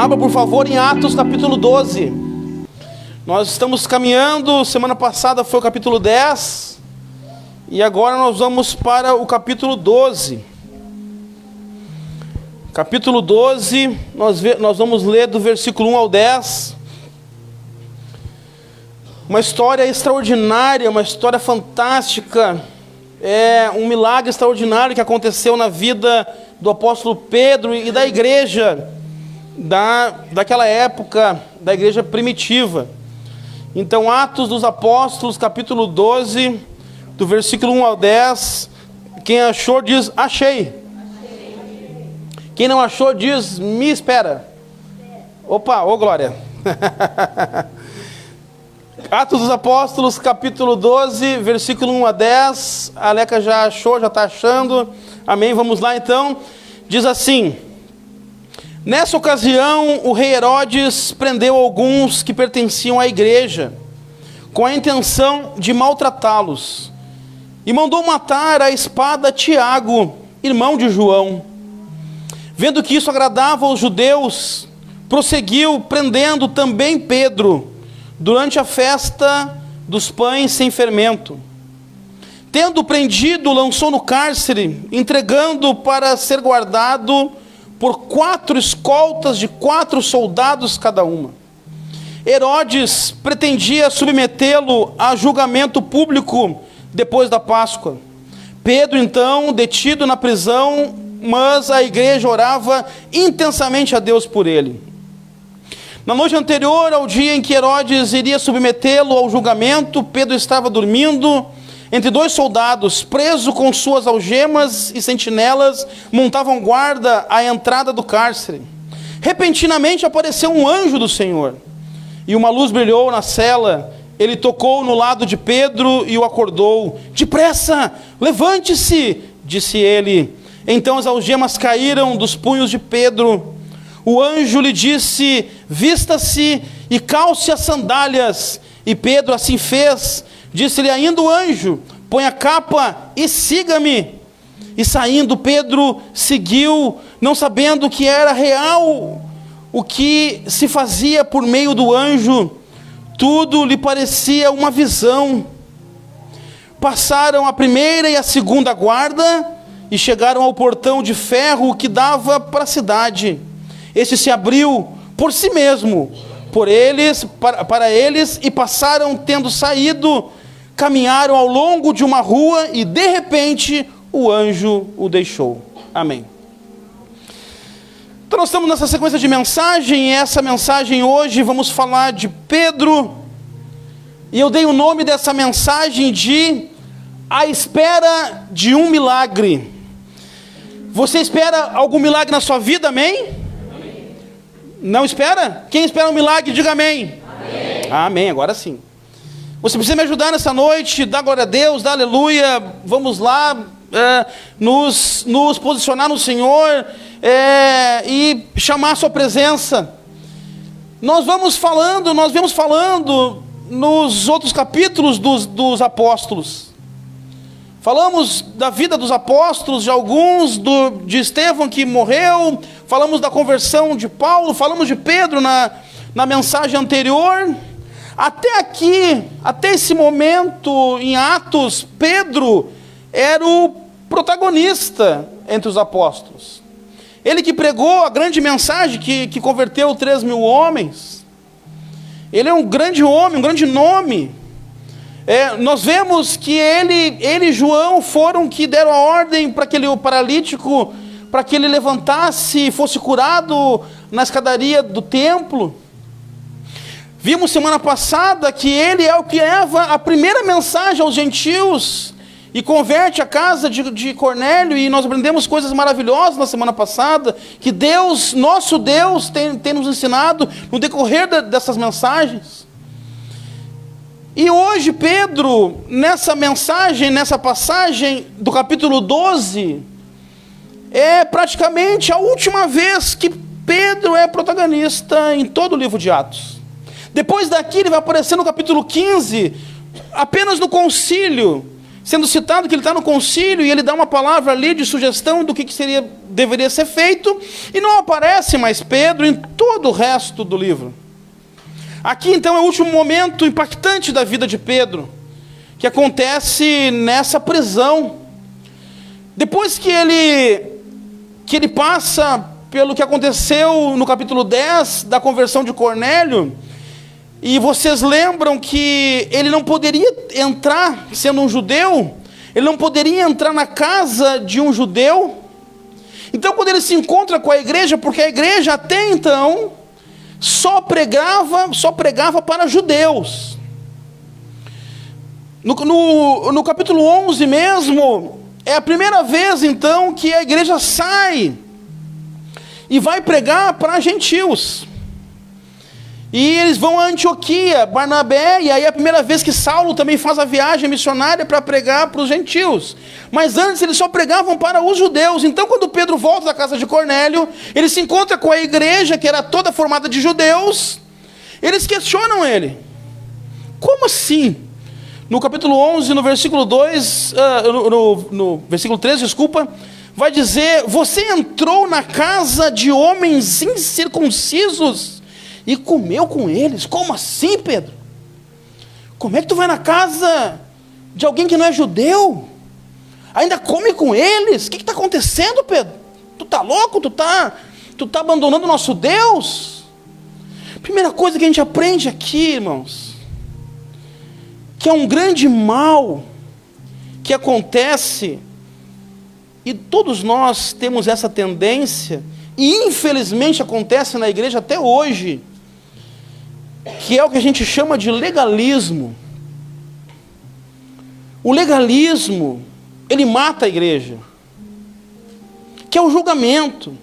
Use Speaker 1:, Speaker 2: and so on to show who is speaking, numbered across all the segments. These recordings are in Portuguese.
Speaker 1: Abra, por favor, em Atos capítulo 12. Nós estamos caminhando, semana passada foi o capítulo 10, e agora nós vamos para o capítulo 12. Capítulo 12, nós vamos ler do versículo 1 ao 10. Uma história extraordinária, uma história fantástica. É um milagre extraordinário que aconteceu na vida do apóstolo Pedro e da igreja daquela época, da igreja primitiva. Então, Atos dos Apóstolos, capítulo 12, do versículo 1 ao 10. Quem achou diz, achei. Quem não achou diz, me espera. Opa, ô glória. Atos dos Apóstolos, capítulo 12, versículo 1 a 10. A Aleca já achou, já está achando. Amém, vamos lá então. Diz assim: nessa ocasião, o rei Herodes prendeu alguns que pertenciam à igreja, com a intenção de maltratá-los, e mandou matar à espada Tiago, irmão de João. Vendo que isso agradava aos judeus, prosseguiu prendendo também Pedro, durante a festa dos pães sem fermento. Tendo prendido, lançou no cárcere, entregando para ser guardado por 4 escoltas de 4 soldados cada uma. Herodes pretendia submetê-lo a julgamento público depois da Páscoa. Pedro, então, detido na prisão, mas a igreja orava intensamente a Deus por ele. Na noite anterior ao dia em que Herodes iria submetê-lo ao julgamento, Pedro estava dormindo entre 2 soldados, preso com suas algemas, e sentinelas montavam guarda à entrada do cárcere. Repentinamente apareceu um anjo do Senhor, e uma luz brilhou na cela. Ele tocou no lado de Pedro e o acordou. Depressa, levante-se, disse ele. Então as algemas caíram dos punhos de Pedro. O anjo lhe disse, vista-se e calce as sandálias. E Pedro assim fez. Disse-lhe ainda o anjo, põe a capa e siga-me. E saindo Pedro seguiu, não sabendo que era real o que se fazia por meio do anjo. Tudo lhe parecia uma visão. Passaram a primeira e a segunda guarda e chegaram ao portão de ferro que dava para a cidade. Este se abriu por si mesmo, para eles, e passaram, tendo saído, caminharam ao longo de uma rua, e de repente o anjo o deixou. Amém. Então nós estamos nessa sequência de mensagem, e essa mensagem hoje vamos falar de Pedro, e eu dei o nome dessa mensagem de A Espera de um Milagre. Você espera algum milagre na sua vida, amém? Não espera? Quem espera um milagre, diga amém. Amém. Amém, agora sim. Você precisa me ajudar nessa noite, dá glória a Deus, dá aleluia. Vamos lá, nos posicionar no Senhor e chamar a sua presença. Nós vemos falando nos outros capítulos dos apóstolos. Falamos da vida dos apóstolos, de alguns, de Estevão que morreu, falamos da conversão de Paulo, falamos de Pedro na mensagem anterior. Até aqui, até esse momento em Atos, Pedro era o protagonista entre os apóstolos. Ele que pregou a grande mensagem que converteu 3.000 homens. Ele é um grande homem, um grande nome. Nós vemos que ele e João foram que deram a ordem para aquele paralítico, para que ele levantasse e fosse curado na escadaria do templo. Vimos semana passada que ele é o que leva a primeira mensagem aos gentios e converte a casa de Cornélio, e nós aprendemos coisas maravilhosas na semana passada, que Deus, nosso Deus, tem nos ensinado no decorrer dessas mensagens. E hoje Pedro, nessa mensagem, nessa passagem do capítulo 12, é praticamente a última vez que Pedro é protagonista em todo o livro de Atos. Depois daqui ele vai aparecer no capítulo 15, apenas no concílio, sendo citado que ele está no concílio e ele dá uma palavra ali de sugestão do que deveria ser feito, e não aparece mais Pedro em todo o resto do livro. Aqui então é o último momento impactante da vida de Pedro, que acontece nessa prisão. Depois que ele passa pelo que aconteceu no capítulo 10 da conversão de Cornélio, e vocês lembram que ele não poderia entrar, sendo um judeu, ele não poderia entrar na casa de um judeu. Então quando ele se encontra com a igreja, porque a igreja até então só pregava para judeus. No capítulo 11 mesmo, é a primeira vez então que a igreja sai e vai pregar para gentios. E eles vão a Antioquia, Barnabé, e aí é a primeira vez que Saulo também faz a viagem missionária para pregar para os gentios. Mas antes eles só pregavam para os judeus. Então quando Pedro volta da casa de Cornélio, ele se encontra com a igreja, que era toda formada de judeus. Eles questionam ele. Como assim? No capítulo 11, no versículo 2, no versículo 13, desculpa, vai dizer: você entrou na casa de homens incircuncisos e comeu com eles? Como assim, Pedro? Como é que tu vai na casa de alguém que não é judeu? Ainda come com eles? O que está acontecendo, Pedro? Tu está louco? Tu tá abandonando o nosso Deus? Primeira coisa que a gente aprende aqui, irmãos, que é um grande mal que acontece, e todos nós temos essa tendência, e infelizmente acontece na igreja até hoje, que é o que a gente chama de legalismo. O legalismo, ele mata a igreja, que é o julgamento.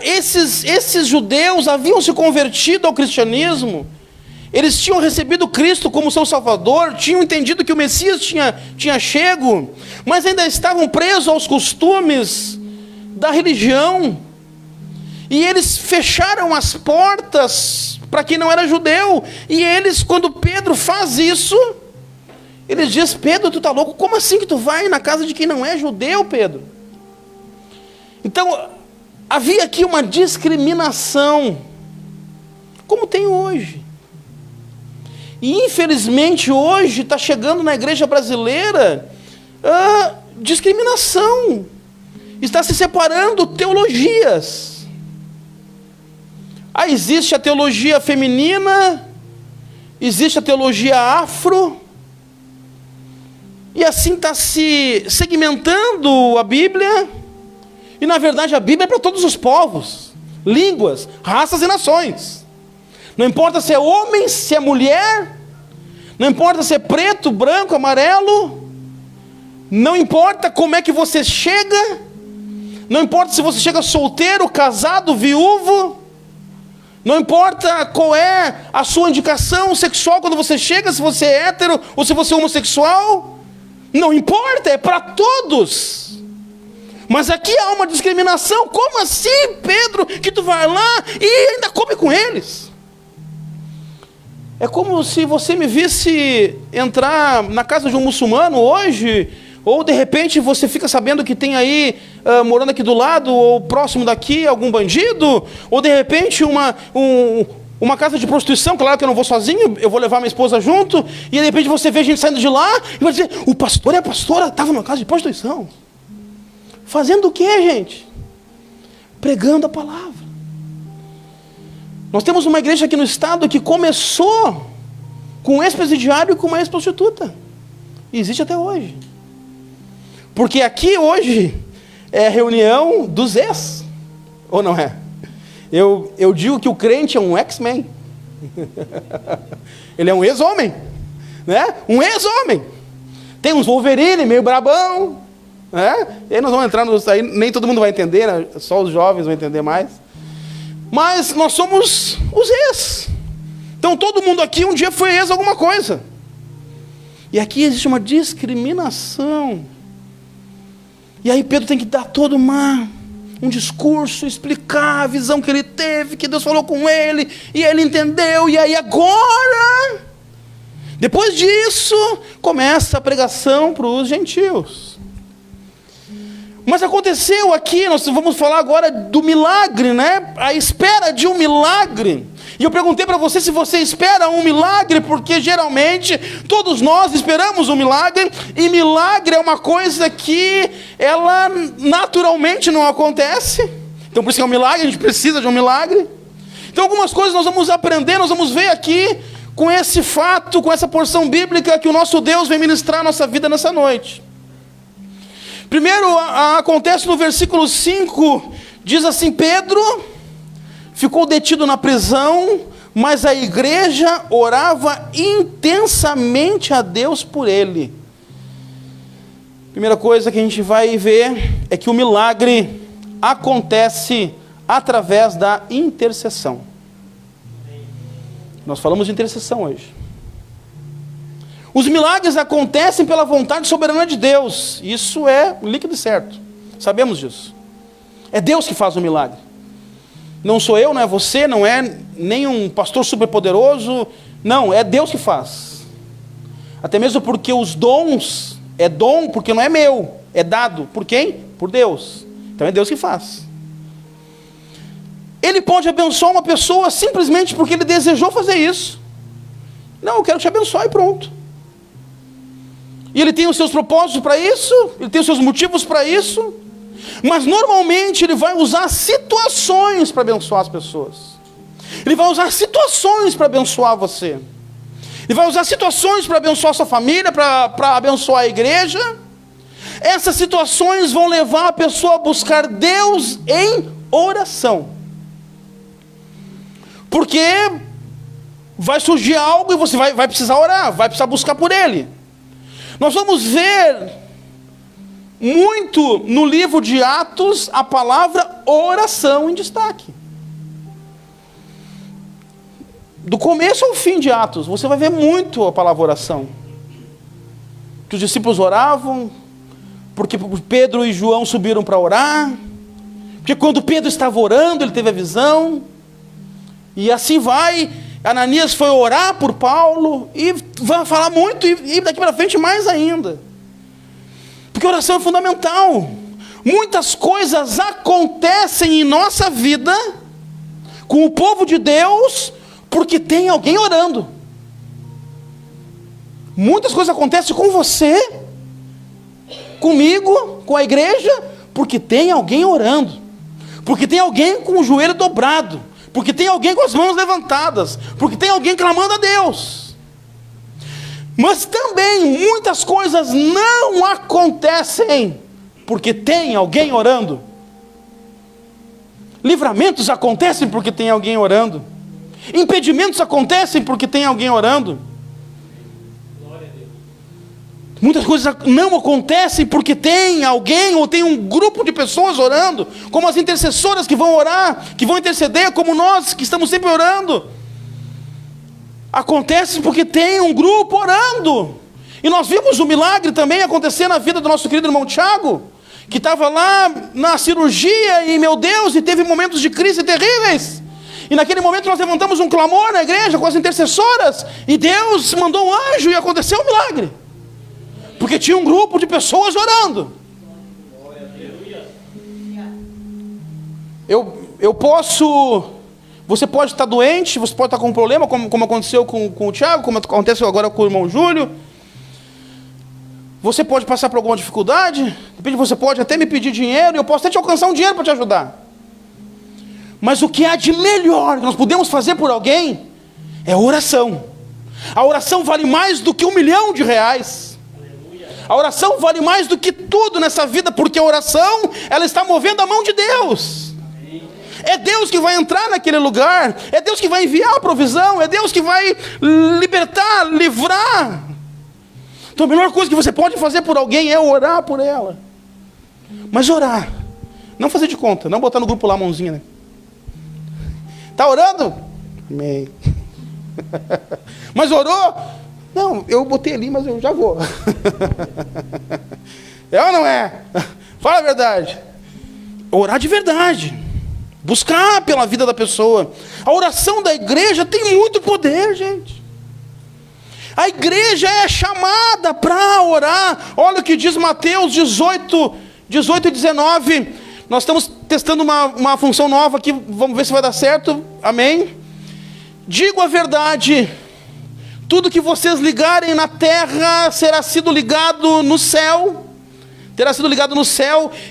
Speaker 1: Esses judeus haviam se convertido ao cristianismo, eles tinham recebido Cristo como seu Salvador, tinham entendido que o Messias tinha chego, mas ainda estavam presos aos costumes da religião, e eles fecharam as portas para quem não era judeu. E eles, quando Pedro faz isso, eles dizem: Pedro, tu está louco? Como assim que tu vai na casa de quem não é judeu, Pedro? Então, havia aqui uma discriminação, como tem hoje. E infelizmente hoje está chegando na igreja brasileira a discriminação. Está se separando teologias. Existe a teologia feminina, existe a teologia afro, e assim está se segmentando a Bíblia. E na verdade a Bíblia é para todos os povos, línguas, raças e nações. Não importa se é homem, se é mulher, não importa se é preto, branco, amarelo, não importa como é que você chega, não importa se você chega solteiro, casado, viúvo, não importa qual é a sua indicação sexual quando você chega, se você é hétero ou se você é homossexual, não importa, é para todos. Mas aqui há uma discriminação. Como assim, Pedro, que tu vai lá e ainda come com eles? É como se você me visse entrar na casa de um muçulmano hoje, ou de repente você fica sabendo que tem aí, morando aqui do lado, ou próximo daqui, algum bandido, ou de repente uma casa de prostituição. Claro que eu não vou sozinho, eu vou levar minha esposa junto, e de repente você vê a gente saindo de lá, e vai dizer: o pastor e a pastora estavam numa casa de prostituição. Fazendo o que, gente? Pregando a palavra. Nós temos uma igreja aqui no estado que começou com um ex-presidiário e com uma ex-prostituta. E existe até hoje. Porque aqui hoje é a reunião dos ex, ou não é? Eu digo que o crente é um X-Men. Ele é um ex-homem, né? Um ex-homem. Tem uns Wolverine meio brabão, né? E aí nós vamos entrar aí, nem todo mundo vai entender, né? Só os jovens vão entender mais. Mas nós somos os ex. Então todo mundo aqui um dia foi ex alguma coisa. E aqui existe uma discriminação. E aí Pedro tem que dar todo um discurso, explicar a visão que ele teve, que Deus falou com ele, e ele entendeu. E aí agora Depois disso, começa a pregação para os gentios. Mas aconteceu aqui, nós vamos falar agora do milagre, né? A espera de um milagre. E eu perguntei para você se você espera um milagre, porque geralmente todos nós esperamos um milagre, e milagre é uma coisa que ela naturalmente não acontece. Então por isso que é um milagre, a gente precisa de um milagre. Então algumas coisas nós vamos aprender, nós vamos ver aqui com esse fato, com essa porção bíblica que o nosso Deus vem ministrar a nossa vida nessa noite. Primeiro acontece no versículo 5, diz assim: Pedro ficou detido na prisão, mas a igreja orava intensamente a Deus por ele. Primeira coisa que a gente vai ver é que o milagre acontece através da intercessão. Nós falamos de intercessão hoje. Os milagres acontecem pela vontade soberana de Deus. Isso é líquido e certo. Sabemos disso. É Deus que faz o milagre. Não sou eu, não é você, não é nem um pastor superpoderoso. Não, é Deus que faz. Até mesmo porque os dons, é dom porque não é meu. É dado por quem? Por Deus. Então é Deus que faz. Ele pode abençoar uma pessoa simplesmente porque ele desejou fazer isso. Não, eu quero te abençoar e pronto. E ele tem os seus propósitos para isso, ele tem os seus motivos para isso, mas normalmente ele vai usar situações para abençoar as pessoas. Ele vai usar situações para abençoar você. Ele vai usar situações para abençoar a sua família, para abençoar a igreja. Essas situações vão levar a pessoa a buscar Deus em oração. Porque vai surgir algo e você vai precisar orar, vai precisar buscar por ele. Nós vamos ver muito no livro de Atos a palavra oração em destaque. Do começo ao fim de Atos, você vai ver muito a palavra oração. Que os discípulos oravam, porque Pedro e João subiram para orar, porque quando Pedro estava orando, ele teve a visão, e assim vai. Ananias foi orar por Paulo, e vai falar muito, e daqui para frente mais ainda. Porque oração é fundamental. Muitas coisas acontecem em nossa vida, com o povo de Deus, porque tem alguém orando. Muitas coisas acontecem com você, comigo, com a igreja, porque tem alguém orando. Porque tem alguém com o joelho dobrado. Porque tem alguém com as mãos levantadas. Porque tem alguém clamando a Deus. Mas também muitas coisas não acontecem porque tem alguém orando. Livramentos acontecem porque tem alguém orando. Impedimentos acontecem porque tem alguém orando. Muitas coisas não acontecem porque tem alguém ou tem um grupo de pessoas orando, como as intercessoras que vão orar, que vão interceder, como nós que estamos sempre orando. Acontece porque tem um grupo orando. E nós vimos o milagre também acontecer na vida do nosso querido irmão Tiago, que estava lá na cirurgia e, meu Deus, e teve momentos de crise terríveis. E naquele momento nós levantamos um clamor na igreja com as intercessoras, e Deus mandou um anjo e aconteceu um milagre. Porque tinha um grupo de pessoas orando. Eu posso... Você pode estar doente, você pode estar com um problema, como aconteceu com o Tiago, como aconteceu agora com o irmão Júlio. Você pode passar por alguma dificuldade. Você pode até me pedir dinheiro, e eu posso até te alcançar um dinheiro para te ajudar. Mas o que há de melhor que nós podemos fazer por alguém é oração. A oração vale mais do que R$1 milhão. A oração vale mais do que tudo nessa vida, porque a oração, ela está movendo a mão de Deus. É Deus que vai entrar naquele lugar, é Deus que vai enviar a provisão, é Deus que vai libertar, livrar. Então a melhor coisa que você pode fazer por alguém é orar por ela. Mas orar, não fazer de conta, não botar no grupo lá a mãozinha, né? Tá orando? Amém. Mas orou? Não, eu botei ali, mas eu já vou. É ou não é? Fala a verdade. Orar de verdade. Buscar pela vida da pessoa. A oração da igreja tem muito poder, gente. A igreja é chamada para orar. Olha o que diz Mateus 18 e 19. Nós estamos testando uma função nova aqui, vamos ver se vai dar certo, amém? Digo a verdade, tudo que vocês ligarem na terra será sido ligado no céu,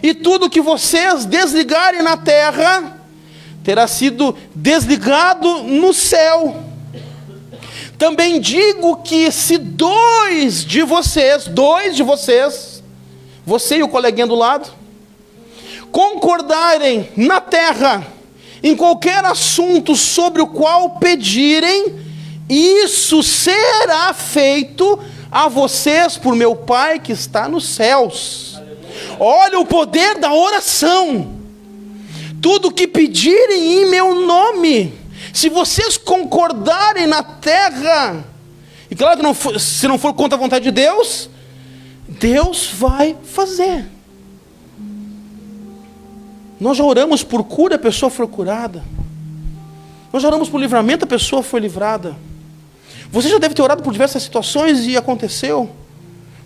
Speaker 1: e tudo que vocês desligarem na terra terá sido desligado no céu. Também digo que se dois de vocês, você e o coleguinha do lado, concordarem na terra, em qualquer assunto sobre o qual pedirem, isso será feito a vocês por meu Pai que está nos céus. Olha o poder da oração. Tudo que pedirem em meu nome, se vocês concordarem na terra, e claro que se não for contra a vontade de Deus, Deus vai fazer. Nós já oramos por cura, a pessoa foi curada. Nós já oramos por livramento, a pessoa foi livrada. Você já deve ter orado por diversas situações e aconteceu.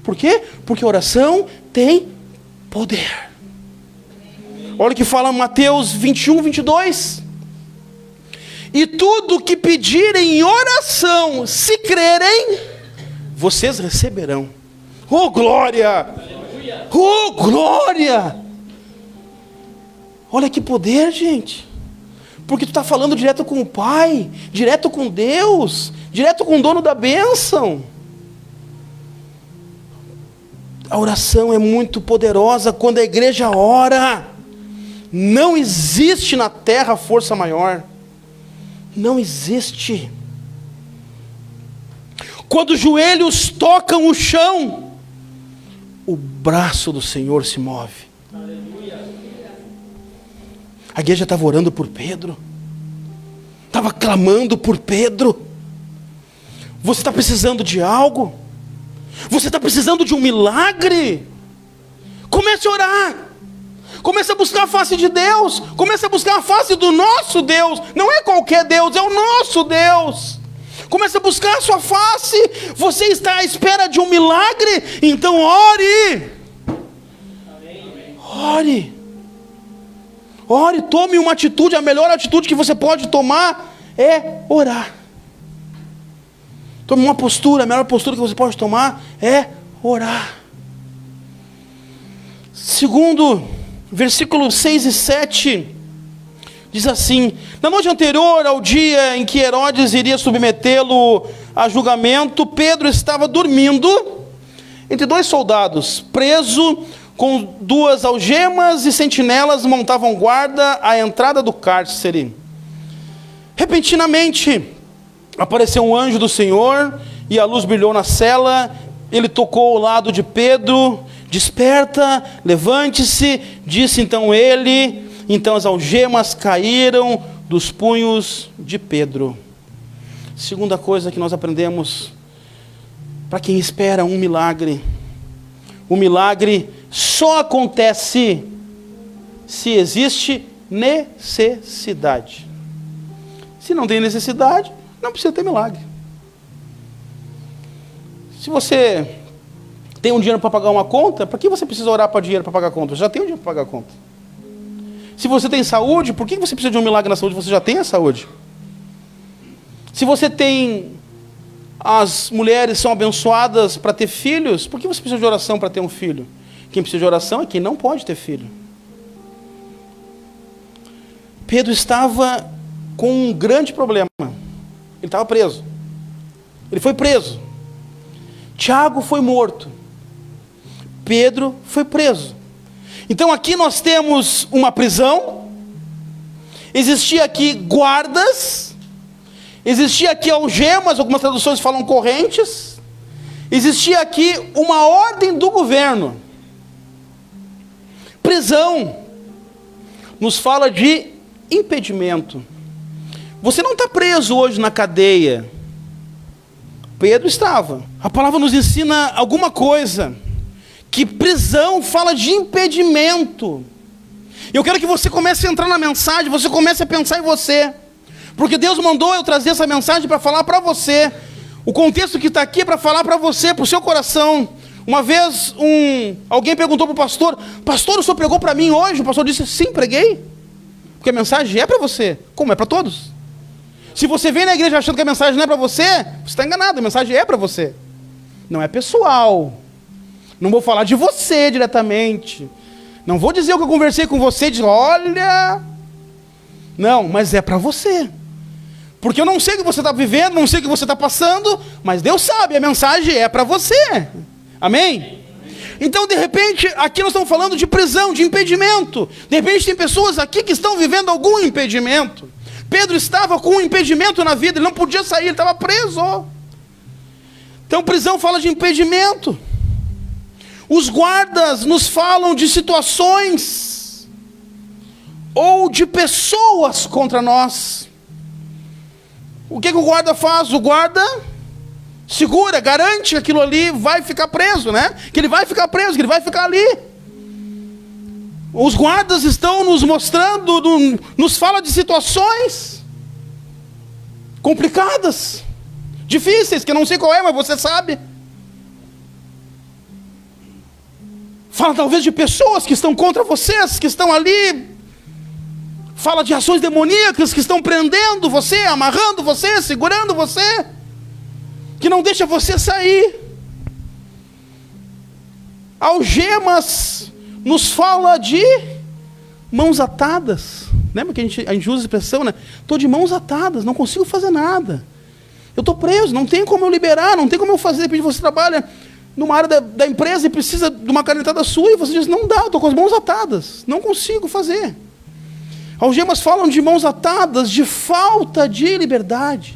Speaker 1: Por quê? Porque a oração tem poder. Olha o que fala Mateus 21, 22. E tudo que pedirem em oração, se crerem, vocês receberão. Oh glória! Oh glória! Olha que poder, gente. Porque tu está falando direto com o Pai, direto com Deus, direto com o dono da bênção. A oração é muito poderosa. Quando a igreja ora, não existe na terra força maior. Não existe. Quando os joelhos tocam o chão, o braço do Senhor se move. A igreja estava orando por Pedro, estava clamando por Pedro. Você está precisando de algo? Você está precisando de um milagre? Comece a orar, comece a buscar a face de Deus, comece a buscar a face do nosso Deus. Não é qualquer Deus, é o nosso Deus. Comece a buscar a sua face. Você está à espera de um milagre? Então ore. Ore. Ore, tome uma atitude. A melhor atitude que você pode tomar é orar. Tome uma postura. A melhor postura que você pode tomar é orar. Segundo, versículos 6 e 7, diz assim: na noite anterior ao dia em que Herodes iria submetê-lo a julgamento, Pedro estava dormindo entre dois soldados, preso com duas algemas, e sentinelas montavam guarda à entrada do cárcere. Repentinamente apareceu um anjo do Senhor, e a luz brilhou na cela. Ele tocou ao lado de Pedro. Desperta, levante-se, disse então ele. Então as algemas caíram dos punhos de Pedro. Segunda coisa que nós aprendemos, para quem espera um milagre, o milagre só acontece se existe necessidade. Se não tem necessidade, não precisa ter milagre. Se você tem um dinheiro para pagar uma conta, para que você precisa orar para dinheiro para pagar a conta? Você já tem um dinheiro para pagar a conta. Se você tem saúde, por que você precisa de um milagre na saúde? Você já tem a saúde. Se você tem, as mulheres são abençoadas para ter filhos, por que você precisa de oração para ter um filho? Quem precisa de oração é quem não pode ter filho. Pedro estava com um grande problema. Ele estava preso. Ele foi preso. Tiago foi morto. Pedro foi preso. Então aqui nós temos uma prisão. Existia aqui guardas. Existia aqui algemas, algumas traduções falam correntes. Existia aqui uma ordem do governo. Prisão nos fala de impedimento. Você não está preso hoje na cadeia. Pedro estava. A palavra nos ensina alguma coisa, que prisão fala de impedimento. Eu quero que você comece a entrar na mensagem, você comece a pensar em você, porque Deus mandou eu trazer essa mensagem para falar para você. O contexto que está aqui é para falar para você, para o seu coração. Uma vez alguém perguntou para o pastor: pastor, o senhor pregou para mim hoje? O pastor disse: sim, preguei. Porque a mensagem é para você, como é para todos. Se você vem na igreja achando que a mensagem não é para você, você está enganado, a mensagem é para você. Não é pessoal. Não vou falar de você diretamente. Não vou dizer o que eu conversei com você, de olha... Não, mas é para você. Porque eu não sei o que você está vivendo, não sei o que você está passando, mas Deus sabe, a mensagem é para você. Amém? Então, de repente, aqui nós estamos falando de prisão, de impedimento. De repente tem pessoas aqui que estão vivendo algum impedimento. Pedro estava com um impedimento na vida, ele não podia sair, ele estava preso. Então, prisão fala de impedimento. Os guardas nos falam de situações ou de pessoas contra nós. O que o guarda faz? O guarda segura, garante que aquilo ali vai ficar preso, né? Que ele vai ficar preso, que ele vai ficar ali. Os guardas estão nos mostrando, nos fala de situações complicadas, difíceis, que eu não sei qual é, mas você sabe. Fala talvez de pessoas que estão contra vocês, que estão ali. Fala de ações demoníacas que estão prendendo você, amarrando você, segurando você, que não deixa você sair. Algemas nos fala de mãos atadas. Lembra que a gente usa a expressão, né? Estou de mãos atadas, não consigo fazer nada. Eu estou preso, não tem como eu liberar, não tem como eu fazer. De repente você trabalha numa área da empresa e precisa de uma canetada sua, e você diz: não dá, estou com as mãos atadas, não consigo fazer. Algemas falam de mãos atadas, de falta de liberdade.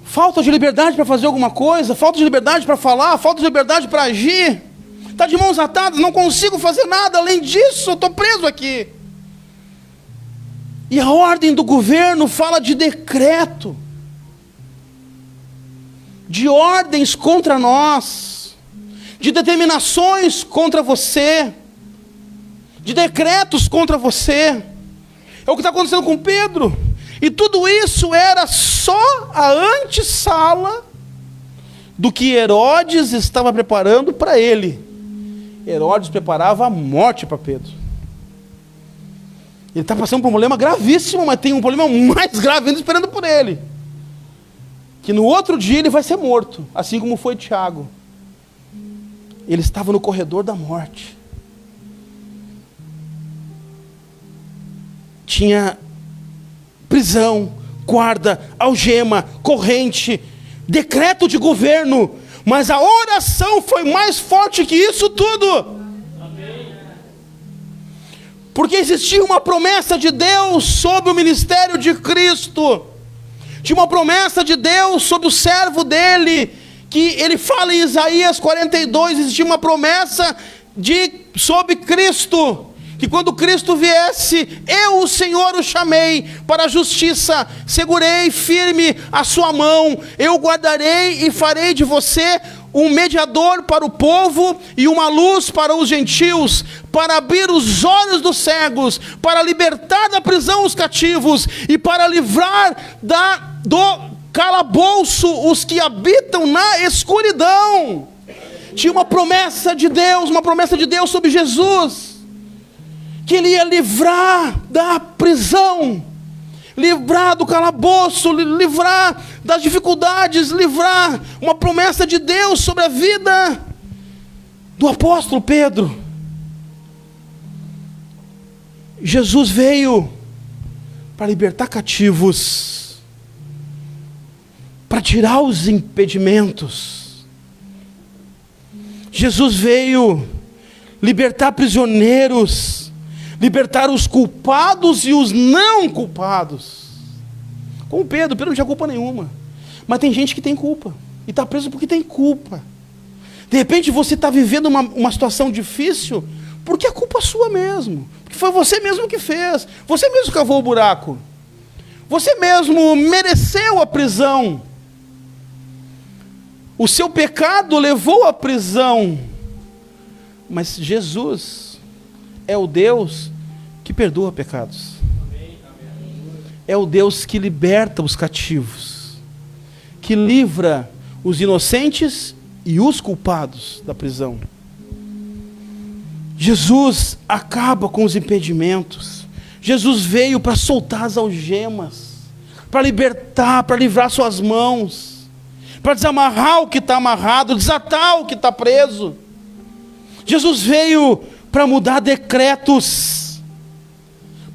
Speaker 1: Falta de liberdade para fazer alguma coisa, falta de liberdade para falar, falta de liberdade para agir. Está de mãos atadas, não consigo fazer nada, além disso, eu estou preso aqui. E a ordem do governo fala de decreto, de ordens contra nós, de determinações contra você, de decretos contra você. É o que está acontecendo com Pedro. E tudo isso era só a antessala do que Herodes estava preparando para ele. Herodes preparava a morte para Pedro. Ele está passando por um problema gravíssimo, mas tem um problema mais grave ainda esperando por ele. Que no outro dia ele vai ser morto, assim como foi Tiago. Ele estava no corredor da morte. Tinha prisão, guarda, algema, corrente, decreto de governo, mas a oração foi mais forte que isso tudo. Porque existia uma promessa de Deus sobre o ministério de Cristo. Tinha uma promessa de Deus sobre o servo dele, que ele fala em Isaías 42, existia uma promessa sobre Cristo, que quando Cristo viesse, eu, o Senhor, o chamei para a justiça, segurei firme a sua mão, eu guardarei e farei de você um mediador para o povo e uma luz para os gentios, para abrir os olhos dos cegos, para libertar da prisão os cativos e para livrar do calabouço os que habitam na escuridão. Tinha uma promessa de Deus sobre Jesus, que ele ia livrar da prisão, livrar do calabouço, livrar das dificuldades, livrar, uma promessa de Deus sobre a vida do apóstolo Pedro. Jesus veio para libertar cativos, para tirar os impedimentos. Jesus veio libertar prisioneiros, libertar os culpados e os não culpados. Como Pedro não tinha culpa nenhuma. Mas tem gente que tem culpa. E está preso porque tem culpa. De repente você está vivendo uma situação difícil, porque a culpa é sua mesmo. Porque foi você mesmo que fez. Você mesmo cavou o buraco. Você mesmo mereceu a prisão. O seu pecado levou à prisão. Mas Jesus é o Deus que perdoa pecados. É o Deus que liberta os cativos. que livra os inocentes e os culpados da prisão. Jesus acaba com os impedimentos. Jesus veio para soltar as algemas, para libertar, para livrar suas mãos, para desamarrar o que está amarrado, desatar o que está preso. Jesus veio para mudar decretos,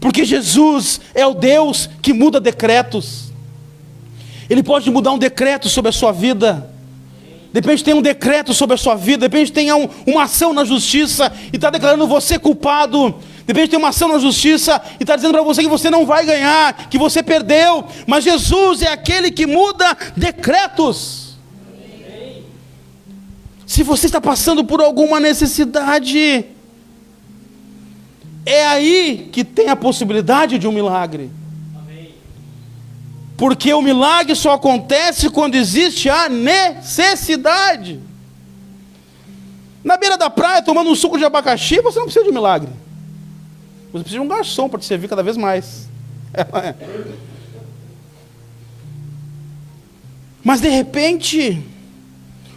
Speaker 1: porque Jesus é o Deus que muda decretos. Ele pode mudar um decreto sobre a sua vida. De repente tem um decreto sobre a sua vida, de repente tem uma ação na justiça e está declarando você culpado. De repente tem uma ação na justiça e está dizendo para você que você não vai ganhar, que você perdeu. Mas Jesus é aquele que muda decretos. Se você está passando por alguma necessidade, é aí que tem a possibilidade de um milagre. Porque o milagre só acontece quando existe a necessidade. Na beira da praia, tomando um suco de abacaxi, você não precisa de milagre. Você precisa de um garçom para te servir cada vez mais. Mas de repente,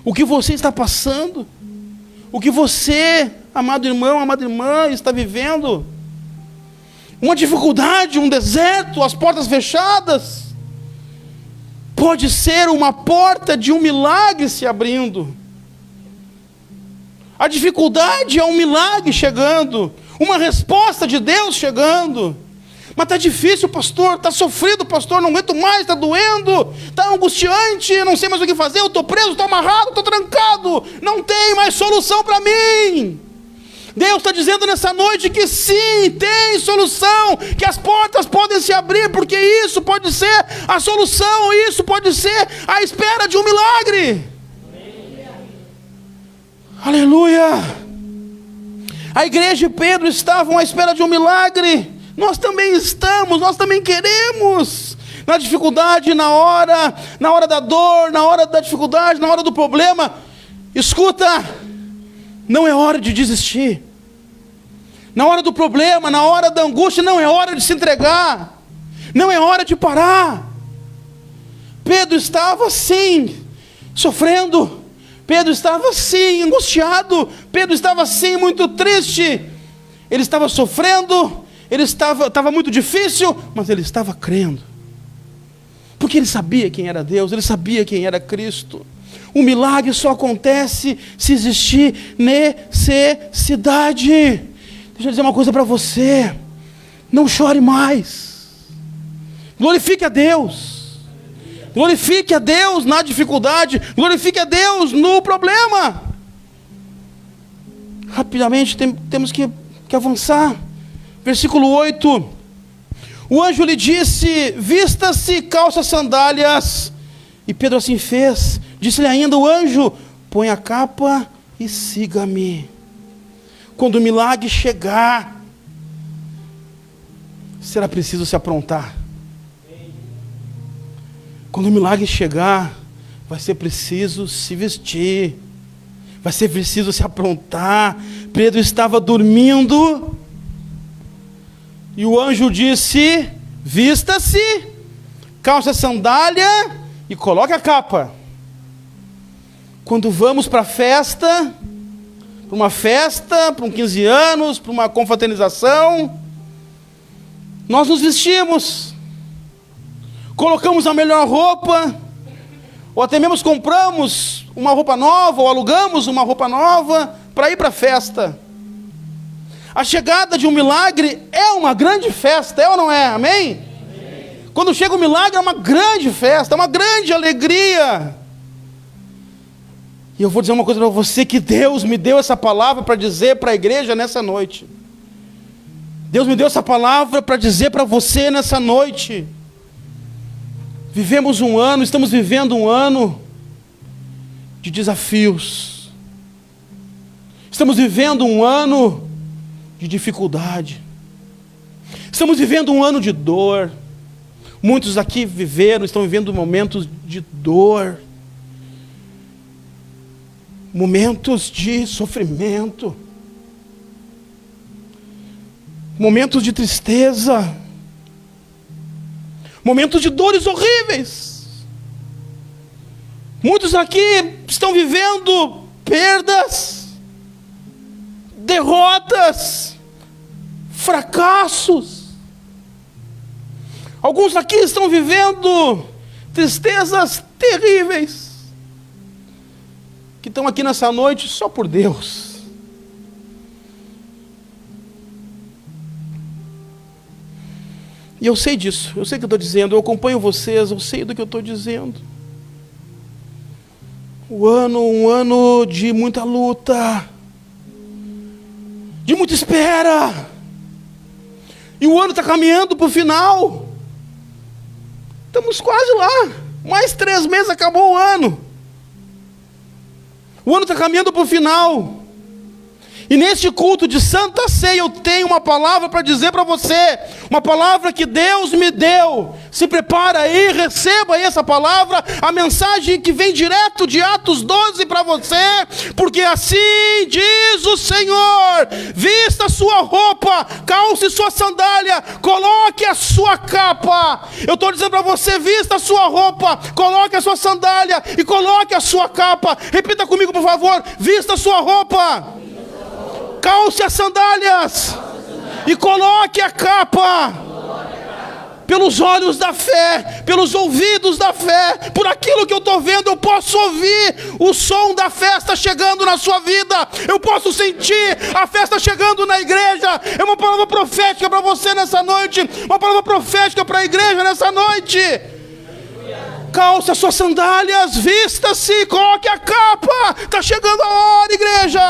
Speaker 1: o que você está passando, o que você, amado irmão, amada irmã, está vivendo, uma dificuldade, um deserto, as portas fechadas, pode ser uma porta de um milagre se abrindo. A dificuldade é um milagre chegando, uma resposta de Deus chegando. Mas está difícil, pastor, está sofrido, pastor, não aguento mais, está doendo, está angustiante, eu não sei mais o que fazer, eu estou preso, estou amarrado, estou trancado, não tem mais solução para mim. Deus está dizendo nessa noite que sim, tem solução, que as portas podem se abrir, porque isso pode ser a solução, isso pode ser a espera de um milagre. Aleluia! A igreja e Pedro estavam à espera de um milagre. Nós também estamos, nós também queremos. Na dificuldade, na hora da dor, na hora da dificuldade, na hora do problema. Escuta, não é hora de desistir. Na hora do problema, na hora da angústia, não é hora de se entregar. Não é hora de parar. Pedro estava sim, sofrendo. Pedro estava sim, angustiado. Pedro estava sim, muito triste. Ele estava sofrendo, estava muito difícil, mas ele estava crendo. Porque ele sabia quem era Deus, ele sabia quem era Cristo. O milagre só acontece se existir necessidade. Deixa eu dizer uma coisa para você. Não chore mais. Glorifique a Deus. Glorifique a Deus na dificuldade. Glorifique a Deus no problema. Rapidamente temos que avançar. Versículo 8. O anjo lhe disse: vista-se, calça sandálias. E Pedro assim fez. Disse-lhe ainda o anjo: põe a capa e siga-me. Quando o milagre chegar, será preciso se aprontar. Quando o milagre chegar, vai ser preciso se vestir. Vai ser preciso se aprontar. Pedro estava dormindo. E o anjo disse: vista-se, calça a sandália e coloque a capa. Quando vamos para a festa, para uma festa, para um 15 anos, para uma confraternização, nós nos vestimos, colocamos a melhor roupa, ou até mesmo compramos uma roupa nova, ou alugamos uma roupa nova para ir para a festa. A chegada de um milagre é uma grande festa, é ou não é? Amém? Amém. Quando chega o milagre é uma grande festa, é uma grande alegria. E eu vou dizer uma coisa para você, que Deus me deu essa palavra para dizer para a igreja nessa noite. Deus me deu essa palavra para dizer para você nessa noite. Vivemos um ano, estamos vivendo um ano de desafios. Estamos vivendo um ano de dificuldade. Estamos vivendo um ano de dor. Muitos aqui estão vivendo momentos de dor. Momentos de sofrimento, momentos de tristeza, momentos de dores horríveis. Muitos aqui estão vivendo perdas, derrotas, fracassos. Alguns aqui estão vivendo tristezas terríveis, que estão aqui nessa noite só por Deus. E eu sei disso, eu sei o que eu estou dizendo, eu acompanho vocês, eu sei do que eu estou dizendo. Um ano de muita luta, de muita espera, e o ano está caminhando para o final. Estamos quase lá, mais 3 meses, acabou o ano. O ano está caminhando para o final. E neste culto de Santa Ceia eu tenho uma palavra para dizer para você, uma palavra que Deus me deu. Se prepara aí, receba aí essa palavra, a mensagem que vem direto de Atos 12 para você, porque assim diz o Senhor: vista a sua roupa, calce sua sandália, coloque a sua capa. Eu estou dizendo para você: vista a sua roupa, coloque a sua sandália e coloque a sua capa. Repita comigo, por favor: vista a sua roupa, calce as sandálias e coloque a capa. Pelos olhos da fé, pelos ouvidos da fé, por aquilo que eu estou vendo, eu posso ouvir o som da festa chegando na sua vida. Eu posso sentir a festa chegando na igreja. É uma palavra profética para você nessa noite, uma palavra profética para a igreja nessa noite. Calce as suas sandálias, vista-se, coloque a capa. Está chegando a hora, igreja.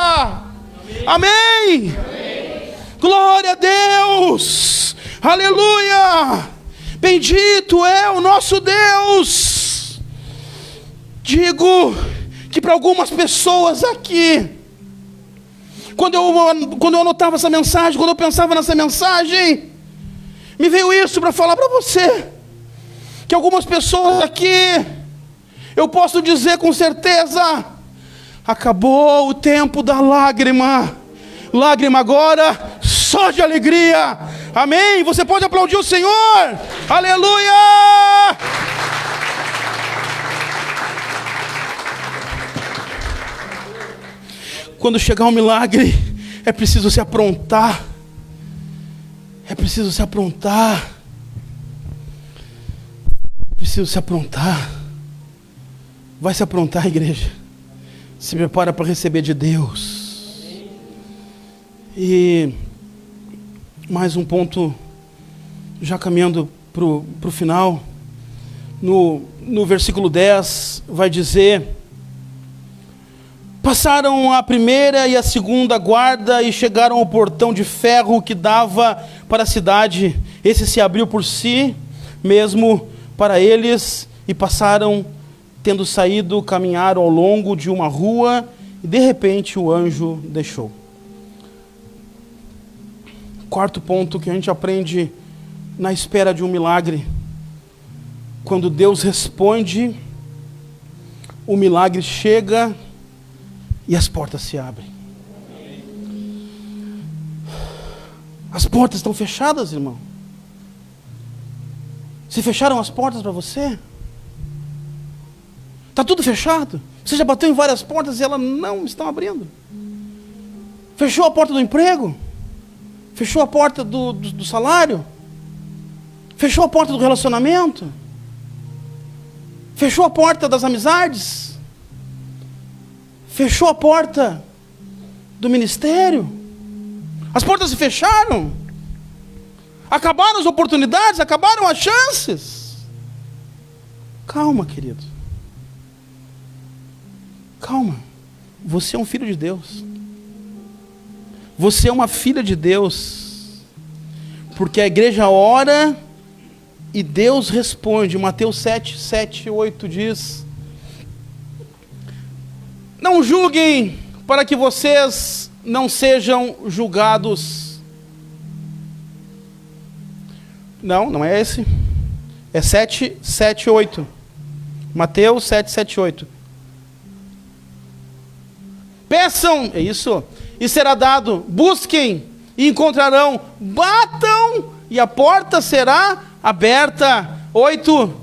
Speaker 1: Amém. Amém. Glória a Deus. Aleluia. Bendito é o nosso Deus. Digo que para algumas pessoas aqui, quando eu anotava essa mensagem, quando eu pensava nessa mensagem, me veio isso para falar para você, que algumas pessoas aqui, eu posso dizer com certeza, acabou o tempo da lágrima. Lágrima agora só de alegria. Amém? Você pode aplaudir o Senhor. Aleluia! Quando chegar um milagre, é preciso se aprontar. É preciso se aprontar. Preciso se aprontar. Vai se aprontar, igreja. Se prepara para receber de Deus. E mais um ponto, já caminhando para o final. No versículo 10 vai dizer: passaram a primeira e a segunda guarda e chegaram ao portão de ferro que dava para a cidade. Esse se abriu por si mesmo para eles, e passaram, tendo saído, caminharam ao longo de uma rua, e de repente o anjo deixou. Quarto ponto que a gente aprende na espera de um milagre: quando Deus responde, o milagre chega e as portas se abrem. As portas estão fechadas, irmão. Se fecharam as portas para você? Está tudo fechado? Você já bateu em várias portas e elas não estão abrindo? Fechou a porta do emprego? Fechou a porta do salário? Fechou a porta do relacionamento? Fechou a porta das amizades? Fechou a porta do ministério? As portas se fecharam? Acabaram as oportunidades? Acabaram as chances? Calma, querido. Calma. Você é um filho de Deus. Você é uma filha de Deus. Porque a igreja ora e Deus responde. Mateus 7, 7 e 8 diz: não julguem para que vocês não sejam julgados. Não é esse. É 7, 7 e 8. Mateus 7, 7 e 8. Peçam, é isso, e será dado. Busquem e encontrarão. Batam e a porta será aberta. 8.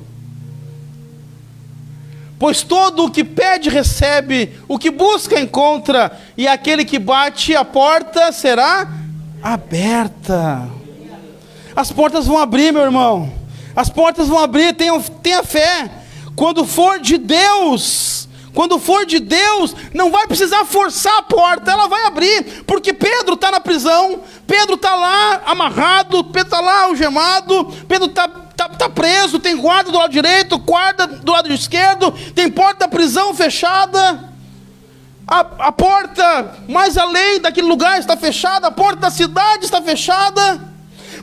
Speaker 1: Pois todo o que pede recebe, o que busca encontra, e aquele que bate a porta será aberta. As portas vão abrir, meu irmão. As portas vão abrir, tenha fé. Quando for de Deus, não vai precisar forçar a porta, ela vai abrir. Porque Pedro está na prisão, Pedro está lá amarrado, Pedro está lá algemado, Pedro está preso, tem guarda do lado direito, guarda do lado esquerdo, tem porta da prisão fechada. A porta mais além daquele lugar está fechada, a porta da cidade está fechada.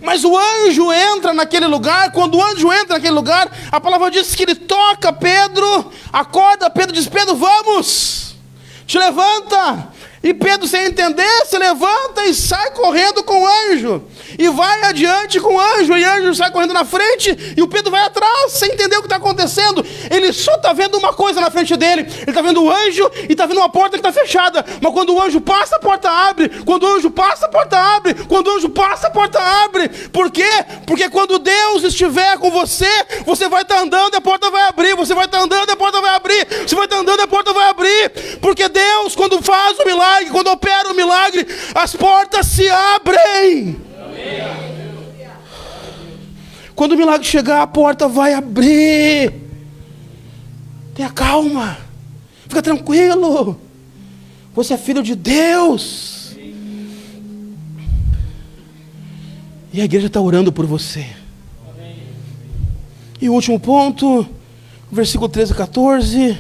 Speaker 1: Mas o anjo entra naquele lugar. Quando o anjo entra naquele lugar, a palavra diz que ele toca Pedro, acorda Pedro, diz: Pedro, vamos, te levanta. E Pedro, sem entender, se levanta e sai correndo com o anjo, e vai adiante com o anjo, e o anjo sai correndo na frente, e o Pedro vai atrás, sem entender o que está acontecendo. Ele só está vendo uma coisa na frente dele, ele está vendo o anjo, e está vendo uma porta que está fechada, mas quando o anjo passa, a porta abre, quando o anjo passa, a porta abre, quando o anjo passa, a porta abre. Por quê? Porque quando Deus estiver com você, você vai estar andando e a porta vai abrir, você vai estar andando e a porta vai abrir, você vai estar andando e a porta vai abrir, porque Deus, quando faz o milagre, quando opera o milagre, as portas se abrem. Quando o milagre chegar, a porta vai abrir. Tenha calma, fica tranquilo, você é filho de Deus, e a igreja está orando por você. E o último ponto, versículo 13 a 14,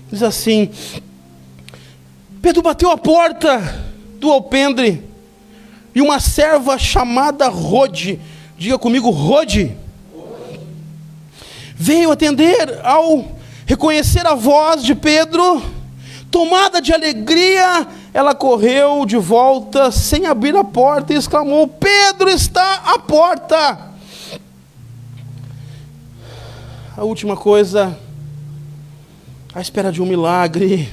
Speaker 1: diz assim: Pedro bateu a porta do alpendre, e uma serva chamada Rode, diga comigo, Rode, veio atender. Ao reconhecer a voz de Pedro, tomada de alegria, ela correu de volta sem abrir a porta e exclamou: Pedro está à porta. A última coisa, à espera de um milagre.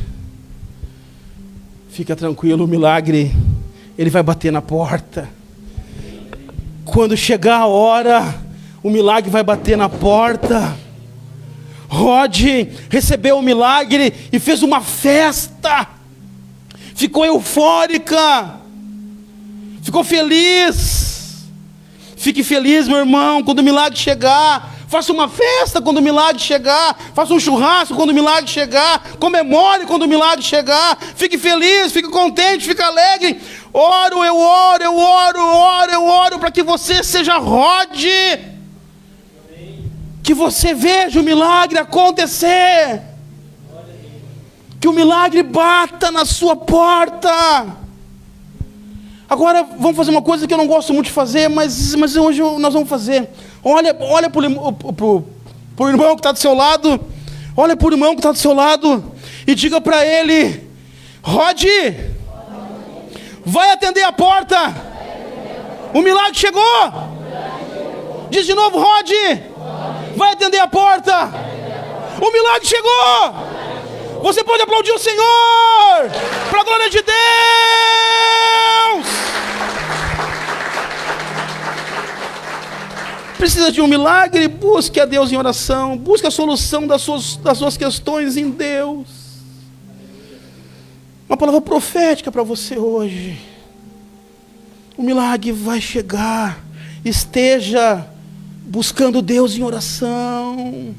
Speaker 1: Fica tranquilo, o milagre, ele vai bater na porta. Quando chegar a hora, o milagre vai bater na porta. Rode recebeu o milagre e fez uma festa, ficou eufórica, ficou feliz. Fique feliz, meu irmão, quando o milagre chegar. Faça uma festa quando o milagre chegar. Faça um churrasco quando o milagre chegar. Comemore quando o milagre chegar. Fique feliz, fique contente, fique alegre. Eu oro para que você seja Rode. Que você veja o milagre acontecer. Que o milagre bata na sua porta. Agora vamos fazer uma coisa que eu não gosto muito de fazer, mas hoje nós vamos fazer. Olha para o irmão que está do seu lado. Olha para o irmão que está do seu lado e diga para ele: Rode, vai atender a porta. O milagre chegou. Diz de novo: Rode, vai atender a porta. O milagre chegou. Você pode aplaudir o Senhor para a glória de Deus. Precisa de um milagre? Busque a Deus em oração. Busque a solução das suas questões em Deus. Uma palavra profética para você hoje. O milagre vai chegar. Esteja buscando Deus em oração.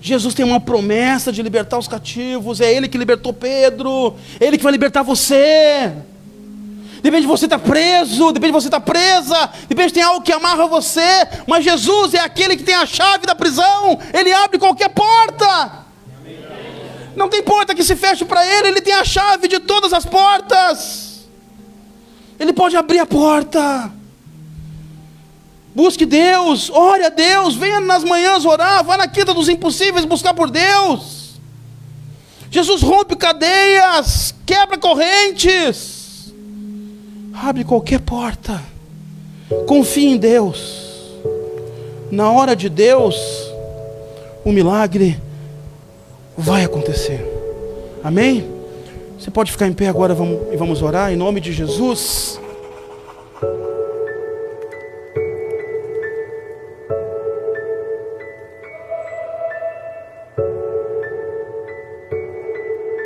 Speaker 1: Jesus tem uma promessa de libertar os cativos. É Ele que libertou Pedro. É Ele que vai libertar você. Depende de você estar preso, depende de você estar presa, depende de tem algo que amarra você, mas Jesus é aquele que tem a chave da prisão. Ele abre qualquer porta. Não tem porta que se feche para Ele. Ele tem a chave de todas as portas. Ele pode abrir a porta. Busque Deus, ore a Deus, venha nas manhãs orar, vá na quinta dos impossíveis buscar por Deus. Jesus rompe cadeias, quebra correntes, abre qualquer porta. Confie em Deus. Na hora de Deus, o milagre vai acontecer. Amém? Você pode ficar em pé agora e vamos orar em nome de Jesus.